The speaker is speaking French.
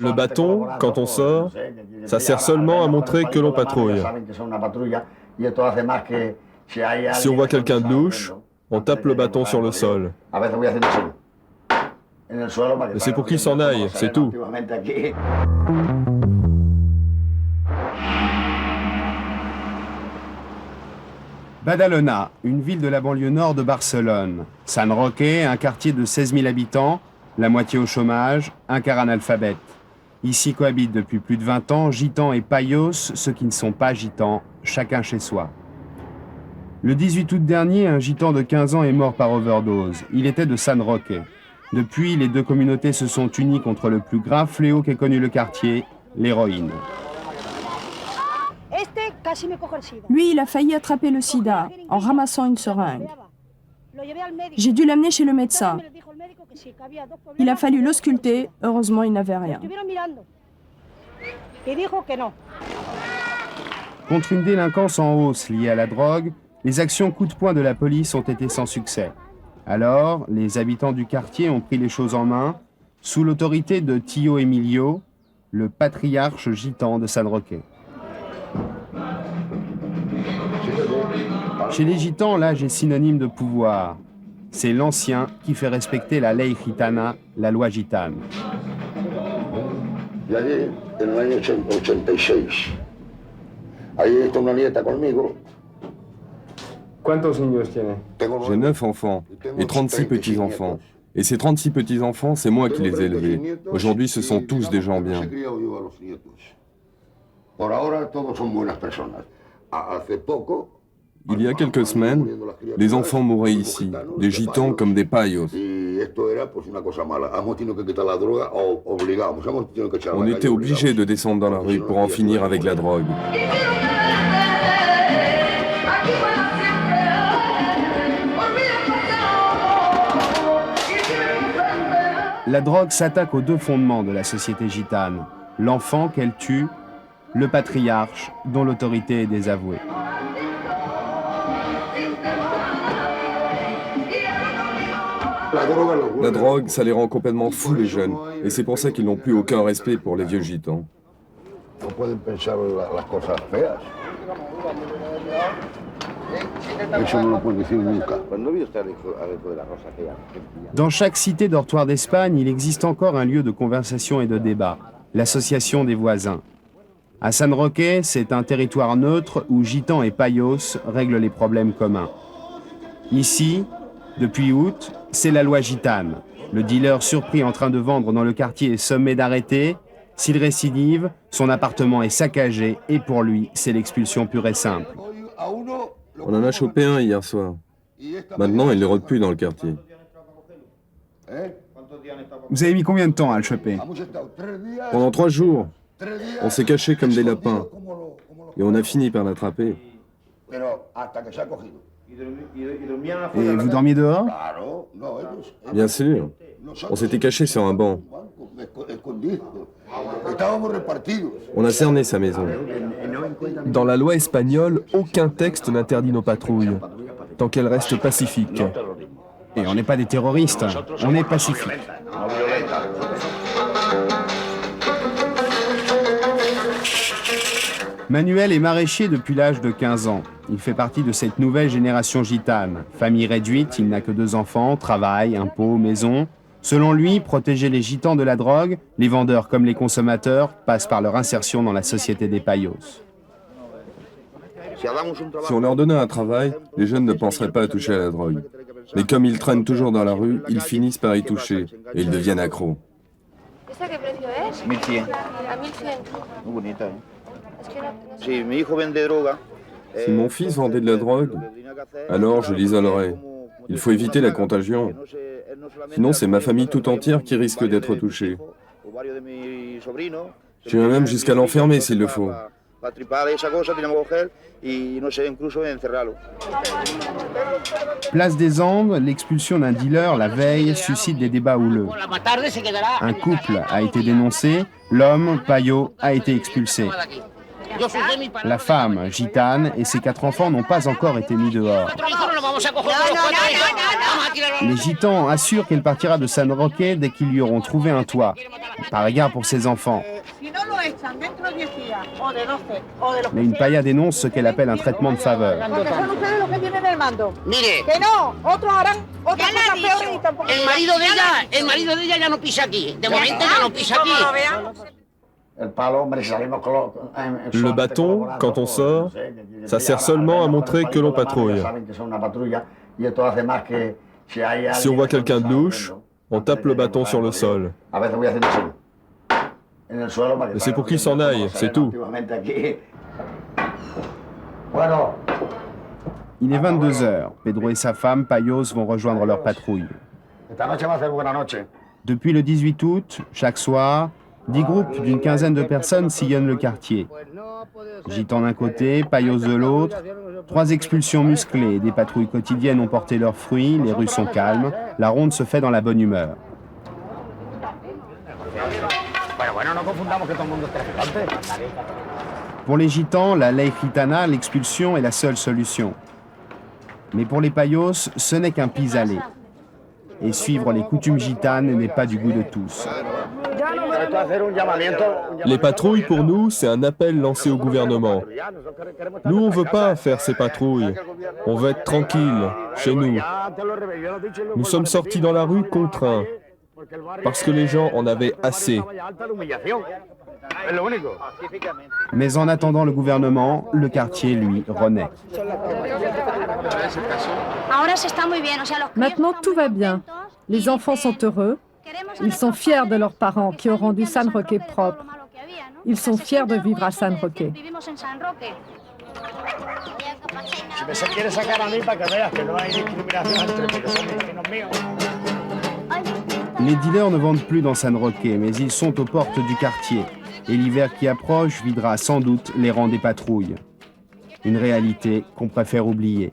Le bâton, quand on sort, ça sert seulement à montrer que l'on patrouille. Si on voit quelqu'un de louche, on tape le bâton sur le sol. Et c'est pour qu'il s'en aille, c'est tout. Badalona, une ville de la banlieue nord de Barcelone. San Roque, un quartier de 16 000 habitants, la moitié au chômage, un quart analphabète. Ici cohabitent depuis plus de 20 ans gitans et payos, ceux qui ne sont pas gitans, chacun chez soi. Le 18 août dernier, un gitan de 15 ans est mort par overdose. Il était de San Roque. Depuis, les deux communautés se sont unies contre le plus grave fléau qu'ait connu le quartier, l'héroïne. Lui, il a failli attraper le sida en ramassant une seringue. J'ai dû l'amener chez le médecin. Il a fallu l'ausculter, heureusement il n'avait rien. Contre une délinquance en hausse liée à la drogue, les actions coup de poing de la police ont été sans succès. Alors, les habitants du quartier ont pris les choses en main, sous l'autorité de Tio Emilio, le patriarche gitan de San Roque. Chez les gitans, l'âge est synonyme de pouvoir. C'est l'ancien qui fait respecter la ley gitana, la loi gitane. J'ai 9 enfants et 36 petits-enfants. Et ces 36 petits-enfants, c'est moi qui les ai élevés. Aujourd'hui, ce sont tous des gens bien. Il y a quelques semaines, les enfants mouraient ici, des gitans comme des payos. On était obligés de descendre dans la rue pour en finir avec la drogue. La drogue s'attaque aux deux fondements de la société gitane. L'enfant qu'elle tue, le patriarche dont l'autorité est désavouée. La drogue, ça les rend complètement fous, les jeunes. Et c'est pour ça qu'ils n'ont plus aucun respect pour les vieux gitans. Dans chaque cité dortoir d'Espagne, il existe encore un lieu de conversation et de débat, l'association des voisins. À San Roque, c'est un territoire neutre où gitans et payos règlent les problèmes communs. Ici, depuis août, c'est la loi gitane. Le dealer surpris en train de vendre dans le quartier est sommé d'arrêter. S'il récidive, son appartement est saccagé et pour lui, c'est l'expulsion pure et simple. On en a chopé un hier soir. Maintenant, il ne rôde plus dans le quartier. Vous avez mis combien de temps à le choper? Pendant 3 jours, on s'est cachés comme des lapins. Et on a fini par l'attraper. Et vous dormiez dehors? Bien sûr. On s'était cachés sur un banc. On a cerné sa maison. Dans la loi espagnole, aucun texte n'interdit nos patrouilles, tant qu'elles restent pacifiques. Et on n'est pas des terroristes, on est pacifiques. Manuel est maraîcher depuis l'âge de 15 ans. Il fait partie de cette nouvelle génération gitane. Famille réduite, il n'a que 2 enfants, travail, impôts, maison. Selon lui, protéger les gitans de la drogue, les vendeurs comme les consommateurs, passe par leur insertion dans la société des payos. Si on leur donnait un travail, les jeunes ne penseraient pas à toucher à la drogue. Mais comme ils traînent toujours dans la rue, ils finissent par y toucher et ils deviennent accros. Si mon fils vendait de la drogue, alors je l'isolerais. Il faut éviter la contagion. Sinon, c'est ma famille tout entière qui risque d'être touchée. J'irai même jusqu'à l'enfermer s'il le faut. Place des Andes, l'expulsion d'un dealer la veille suscite des débats houleux. Un couple a été dénoncé, l'homme, Payo, a été expulsé. La femme, gitane, et ses 4 enfants n'ont pas encore été mis dehors. Les gitans assurent qu'elle partira de San Roque dès qu'ils lui auront trouvé un toit, par égard pour ses enfants. Mais une païa dénonce ce qu'elle appelle un traitement de faveur. Le bâton, quand on sort, ça sert seulement à montrer que l'on patrouille. Si on voit quelqu'un de louche, on tape le bâton sur le sol. Et c'est pour qu'il s'en aille, c'est tout. Il est 22 heures. Pedro et sa femme, Payos, vont rejoindre leur patrouille. Depuis le 18 août, chaque soir, 10 groupes d'une quinzaine de personnes sillonnent le quartier. Gitans d'un côté, Payos de l'autre. 3 expulsions musclées et des patrouilles quotidiennes ont porté leurs fruits, les rues sont calmes, la ronde se fait dans la bonne humeur. Pour les gitans, la ley gitana, l'expulsion est la seule solution. Mais pour les Payos, ce n'est qu'un pis-aller. Et suivre les coutumes gitanes n'est pas du goût de tous. Les patrouilles, pour nous, c'est un appel lancé au gouvernement. Nous, on ne veut pas faire ces patrouilles. On veut être tranquille, chez nous. Nous sommes sortis dans la rue contraints, parce que les gens en avaient assez. Mais en attendant le gouvernement, le quartier, lui, renaît. Maintenant, tout va bien. Les enfants sont heureux. Ils sont fiers de leurs parents qui ont rendu San Roque propre. Ils sont fiers de vivre à San Roque. Les dealers ne vendent plus dans San Roque, mais ils sont aux portes du quartier. Et l'hiver qui approche videra sans doute les rangs des patrouilles. Une réalité qu'on préfère oublier.